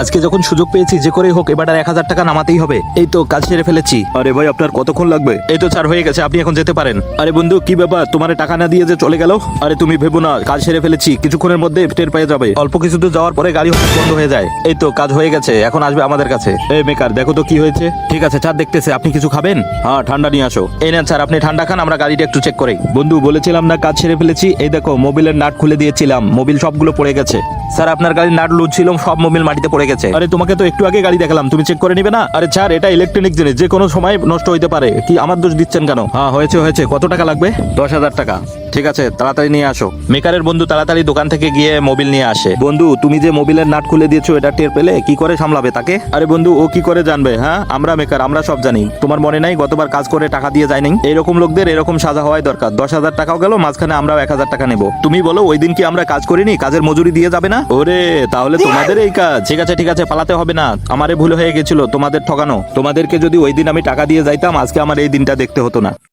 আজকে যখন সুযোগ পেয়েছি যে করেই হোক এবার 1,000 টাকা নামাতেই হবে। এই তো কাজ সেরে ফেলেছি। আরে ভাই আপনার কতক্ষণ লাগবে? এই তো স্যার হয়ে গেছে, আপনি এখন যেতে পারেন। আরে বন্ধু কি ব্যাপার, তোমার টাকা না দিয়ে যে চলে গেল? আরে তুমি ভেবো না, কাজ সেরে ফেলেছি, কিছুক্ষণের মধ্যে টের পেয়ে যাবে। অল্প কিছু দূর যাওয়ার পরে গাড়ি হঠাৎ বন্ধ হয়ে যায়। এই তো কাজ হয়ে গেছে, এখন আসবে আমাদের কাছে। এই মেকার দেখো তো কি হয়েছে। ঠিক আছে স্যার, দেখতেছে। আপনি কিছু খাবেন? হ্যাঁ ঠান্ডা নিয়ে আসো। এই নেন স্যার, আপনি ঠান্ডা খান, আমরা গাড়িটা একটু চেক করি। বন্ধু বলেছিলাম না কাজ সেরে ফেলেছি, এই দেখো মোবিলের নাট খুলে দিয়েছিলাম, মোবিল সবগুলো পড়ে গেছে। স্যার আপনার গাড়ির নাট লুজ ছিল, সব মোবিল মাটিতে পড়ে গেছে। আরে তোমাকে তো একটু আগে গাড়ি দেখালাম, তুমি চেক করে নিবে না? আরে স্যার এটা ইলেকট্রনিক জিনিস, যে কোনো সময় নষ্ট হইতে পারে, কি আমার দোষ দিচ্ছেন কেন? হ্যাঁ হয়েছে হয়েছে, কত টাকা লাগবে? 10,000 টাকা। ঠিক আছে, তাড়াতাড়ি নিয়ে আসো। মেকারের বন্ধু তাড়াতাড়ি দোকান থেকে গিয়ে মোবিল নিয়ে আসে। বন্ধু তুমি যে মোবিলের নাট খুলে দিয়েছো এটা টের পেলে? কি করে সামলাবে তাকে? আরে বন্ধু ও কি করে জানবে? হ্যাঁ আমরা মেকার, আমরা সব জানি। তোমার মনে নাই গতবার কাজ করে টাকা দিয়ে যায় নাই? এইরকম লোকদের এরকম সাজা হওয়াই দরকার। 10,000 টাকাও গেল, মাঝখানে আমরাও 1,000 টাকা নেবো। তুমি বলো ওই দিন কি আমরা কাজ করিনি? কাজের মজুরি দিয়ে যাবে না? ওরে তাহলে তোমাদের এই কাজ। ঠিক আছে, পালাতে হবে না। আমারে ভুল হয়ে গেছিল তোমাদের ঠকানো। তোমাদেরকে যদি ওই দিন আমি টাকা দিয়ে যাইতাম আজকে আমার এই দিনটা দেখতে হতো না।